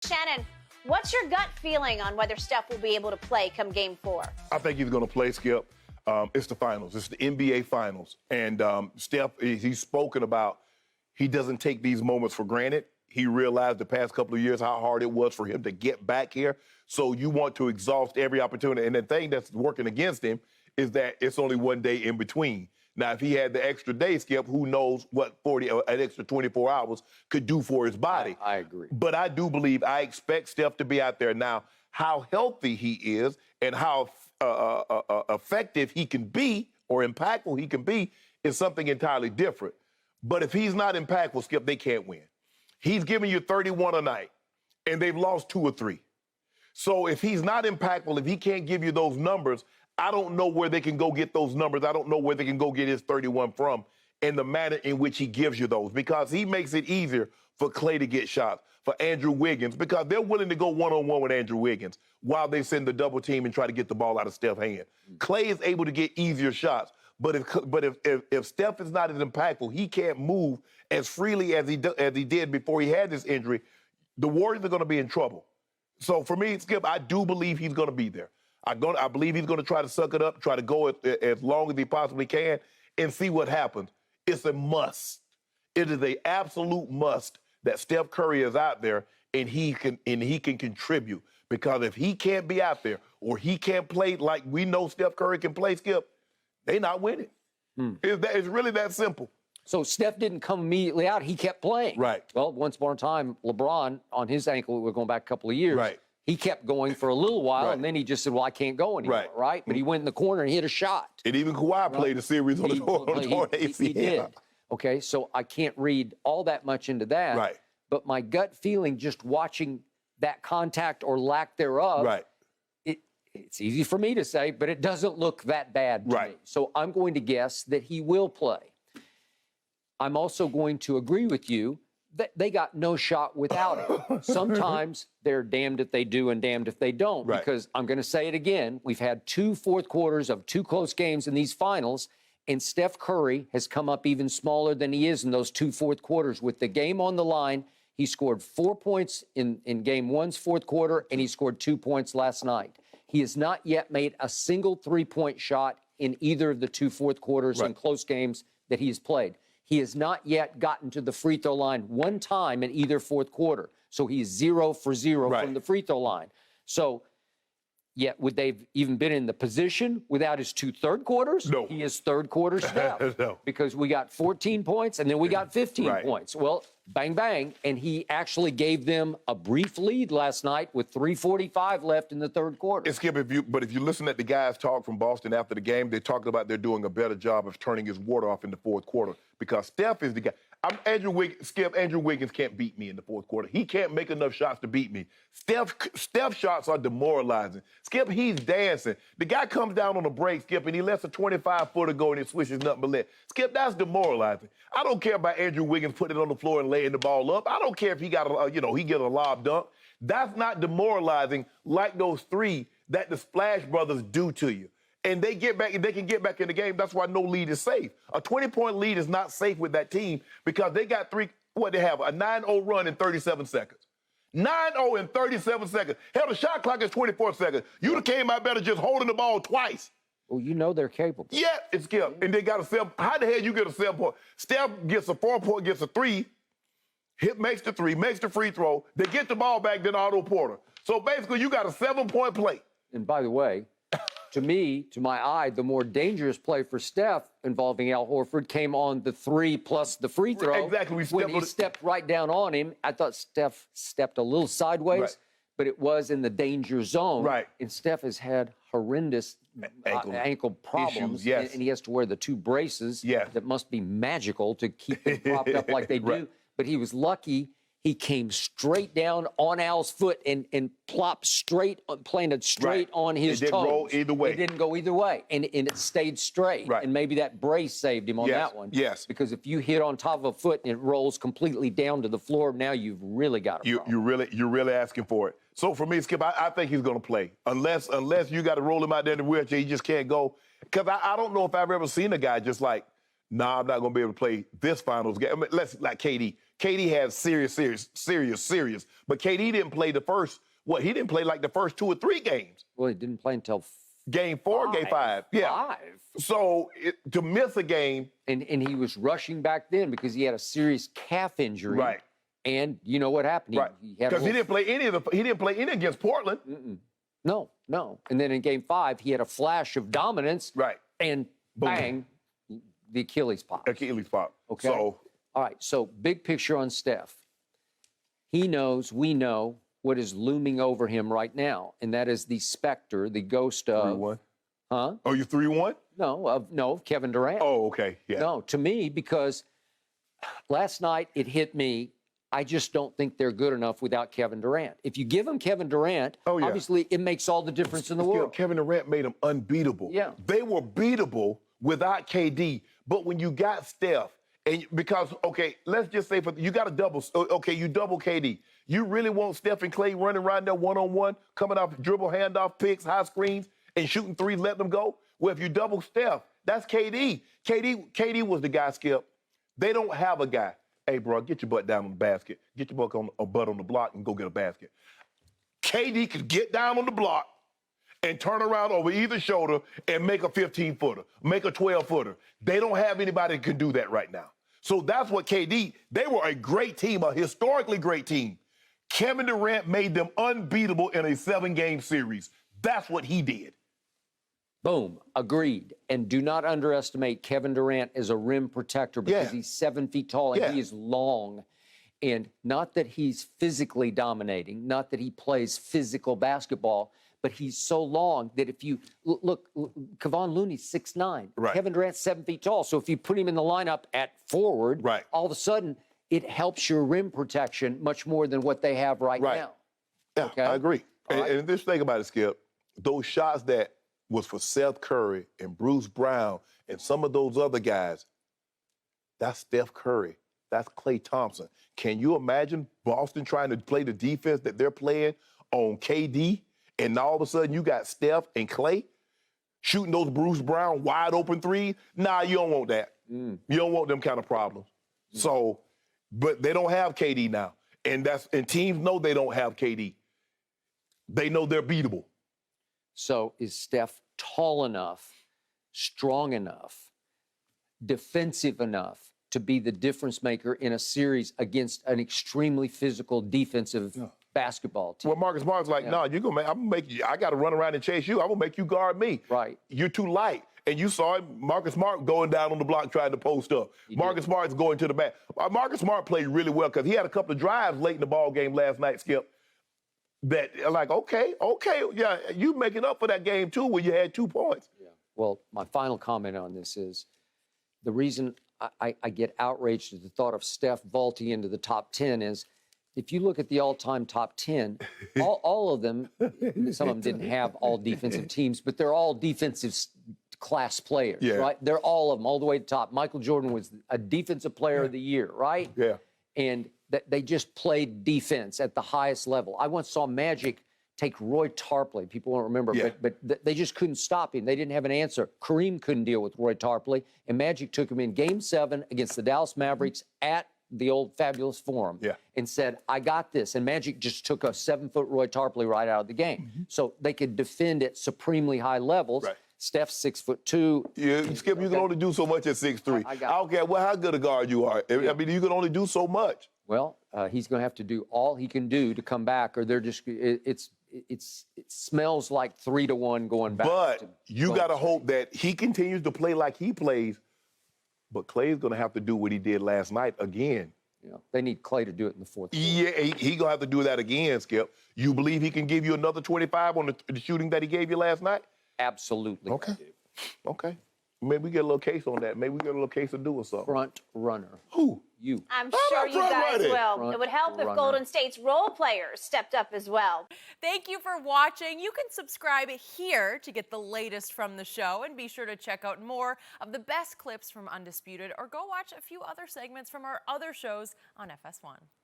Shannon, what's your gut feeling on whether Steph will be able to play come Game 4? I think he's going to play, Skip. It's the finals. It's the NBA finals. And Steph, he's spoken about he doesn't take these moments for granted. He realized the past couple of years how hard it was for him to get back here. So you want to exhaust every opportunity. And the thing that's working against him is that it's only one day in between. Now, if he had the extra day, Skip, who knows what an extra 24 hours could do for his body. I agree. But I do believe, I expect Steph to be out there. Now, how healthy he is and how effective he can be or impactful he can be is something entirely different. But if he's not impactful, Skip, they can't win. He's giving you 31 a night, and they've lost 2 or 3. So if he's not impactful, if he can't give you those numbers, I don't know where they can go get those numbers. I don't know where they can go get his 31 from in the manner in which he gives you those, because he makes it easier for Klay to get shots, for Andrew Wiggins, because they're willing to go one-on-one with Andrew Wiggins while they send the double team and try to get the ball out of Steph's hand. Klay is able to get easier shots, but if Steph is not as impactful, he can't move as freely as he did before he had this injury, the Warriors are going to be in trouble. So for me, Skip, I do believe he's going to be there. I believe he's going to try to suck it up, try to go as long as he possibly can, and see what happens. It's a must. It is an absolute must that Steph Curry is out there and he can contribute. Because if he can't be out there or he can't play like we know Steph Curry can play, Skip, they not winning. It's really that simple. So Steph didn't come immediately out. He kept playing. Right. Well, once upon a time, LeBron, on his ankle, we're going back a couple of years. Right. He kept going for a little while, and then he just said, well, I can't go anymore, right? But he went in the corner and hit a shot. And even Kawhi played a series on the ACL. He did. Okay, so I can't read all that much into that. Right. But my gut feeling, just watching that contact or lack thereof, it's easy for me to say, but it doesn't look that bad to me. So I'm going to guess that he will play. I'm also going to agree with you that they got no shot without him. Sometimes they're damned if they do and damned if they don't, because I'm going to say it again. We've had 2 fourth quarters of 2 close games in these finals, and Steph Curry has come up even smaller than he is in those 2 fourth quarters. With the game on the line, he scored 4 points in Game 1's fourth quarter, and he scored 2 points last night. He has not yet made a single 3-point shot in either of the 2 fourth quarters in close games that he has played. He has not yet gotten to the free throw line one time in either fourth quarter. So he's 0 for 0 from the free throw line. So, yet would they have even been in the position without his 2 third quarters? No. He is third quarter Steph. No. Because we got 14 points and then we got 15 points. Well, bang, bang. And he actually gave them a brief lead last night with 3:45 left in the third quarter. And Skip, if you listen at the guys talk from Boston after the game, they talked about they're doing a better job of turning his water off in the fourth quarter because Steph is the guy. Andrew Wiggins can't beat me in the fourth quarter. He can't make enough shots to beat me. Steph shots are demoralizing. Skip, he's dancing. The guy comes down on a break, Skip, and he lets a 25-footer go and he swishes nothing but net. Skip, that's demoralizing. I don't care about Andrew Wiggins putting it on the floor and laying the ball up. I don't care if he got he get a lob dunk. That's not demoralizing like those 3 that the Splash Brothers do to you. And they get back, they can get back in the game. That's why no lead is safe. A 20-point lead is not safe with that team because they got they have a 9-0 run in 37 seconds. 9-0 in 37 seconds. Hell, the shot clock is 24 seconds. You'd have came out better just holding the ball twice. Well, you know they're capable. Yeah, it's Skip. And they got a 7. How the hell you get a 7-point? Steph gets a 4-point, gets a 3, makes the 3, makes the free throw. They get the ball back, then Otto Porter. So basically, you got a 7-point play. And by the way, to me, to my eye, the more dangerous play for Steph involving Al Horford came on the 3 plus the free throw. Exactly. When he stepped right down on him, I thought Steph stepped a little sideways, but it was in the danger zone. Right. And Steph has had horrendous ankle problems. Issues, yes. And he has to wear the 2 braces that must be magical to keep them propped up like they do. But he was lucky. He came straight down on Al's foot and plopped straight, planted straight on his toes. It didn't roll either way. It didn't go either way, and it stayed straight. Right. And maybe that brace saved him on that one. Yes. Because if you hit on top of a foot and it rolls completely down to the floor, now you've really got a problem. You're really asking for it. So for me, Skip, I think he's going to play. Unless you got to roll him out there in the wheelchair, he just can't go. Because I don't know if I've ever seen a guy just like, nah, I'm not going to be able to play this finals game. I mean, like KD. KD had serious. But KD didn't play the first, he didn't play like the first 2 or 3 games. Well, he didn't play until Game 4, Game 5. Yeah. 5. So to miss a game. And he was rushing back then because he had a serious calf injury. Right. And you know what happened? Right. Because he didn't play any against Portland. No. And then in Game 5, he had a flash of dominance. Right. And bang, the Achilles pop. Okay. So, all right. So big picture on Steph. We know what is looming over him right now, and that is the specter, the ghost of. 3-1. Huh? Oh, you 3-1? No, Kevin Durant. Oh, okay. Yeah. No, to me, because last night it hit me. I just don't think they're good enough without Kevin Durant. If you give them Kevin Durant, obviously it makes all the difference in the world. Kevin Durant made them unbeatable. Yeah. They were beatable without KD, but when you got Steph, let's just say you got a double. Okay, you double KD. You really want Steph and Clay running around there one-on-one, coming off dribble, handoff, picks, high screens, and shooting threes, letting them go? Well, if you double Steph, that's KD. KD was the guy, Skip. They don't have a guy. Hey, bro, get your butt down on the basket. Get your butt on the block and go get a basket. KD could get down on the block and turn around over either shoulder and make a 15-footer, make a 12-footer. They don't have anybody that can do that right now. So that's what KD, they were a great team, a historically great team. Kevin Durant made them unbeatable in a 7-game series. That's what he did. Boom. Agreed. And do not underestimate Kevin Durant as a rim protector because he's 7 feet tall and he is long. And not that he's physically dominating, not that he plays physical basketball, but he's so long that if you look, Kevon Looney's 6'9". Right. Kevin Durant's 7 feet tall. So if you put him in the lineup at forward, all of a sudden it helps your rim protection much more than what they have right now. Yeah, okay? I agree. Right. And just think about it, Skip. Those shots that was for Steph Curry and Bruce Brown and some of those other guys, that's Steph Curry. That's Klay Thompson. Can you imagine Boston trying to play the defense that they're playing on KD, and all of a sudden you got Steph and Klay shooting those Bruce Brown wide open threes? Nah, you don't want that. You don't want them kind of problems. So, but they don't have KD now. And teams know they don't have KD. They know they're beatable. So is Steph tall enough, strong enough, defensive enough to be the difference maker in a series against an extremely physical defensive basketball team? Well, Marcus Smart's like, no, I'm gonna make you. I got to run around and chase you. I'm gonna make you guard me. Right. You're too light. And you saw it, Marcus Smart going down on the block trying to post up. Marcus Smart's going to the back. Marcus Smart played really well because he had a couple of drives late in the ball game last night, Skip, that like, okay, yeah, you making up for that game too when you had 2 points. Yeah. Well, my final comment on this is the reason I get outraged at the thought of Steph vaulting into the top 10 is if you look at the all-time top 10, all of them, some of them didn't have all defensive teams, but they're all defensive class players, right? They're all of them, all the way to the top. Michael Jordan was a defensive player of the year, right? Yeah. And they just played defense at the highest level. I once saw Magic take Roy Tarpley. People won't remember, but they just couldn't stop him. They didn't have an answer. Kareem couldn't deal with Roy Tarpley, and Magic took him in Game 7 against the Dallas Mavericks at the old Fabulous Forum and said, I got this. And Magic just took a 7-foot Roy Tarpley right out of the game. So they could defend at supremely high levels. Right. Steph's 6'2". Yeah, Skip, you can only do so much at 6'3". I don't care how good a guard you are. I mean, you can only do so much. Well, he's going to have to do all he can do to come back, or they're just it smells like 3-1 going back. But you got to hope that he continues to play like he plays. But Clay's going to have to do what he did last night again. Yeah, they need Clay to do it in the fourth quarter. Yeah, he going to have to do that again, Skip. You believe he can give you another 25 on the shooting that he gave you last night? Absolutely. Okay. Okay. Maybe we get a little case on that. Maybe we get a little case of doing something. Front runner. Who? You. I'm sure you guys will. Front it would help if runner. Golden State's role players stepped up as well. Thank you for watching. You can subscribe here to get the latest from the show, and be sure to check out more of the best clips from Undisputed, or go watch a few other segments from our other shows on FS1.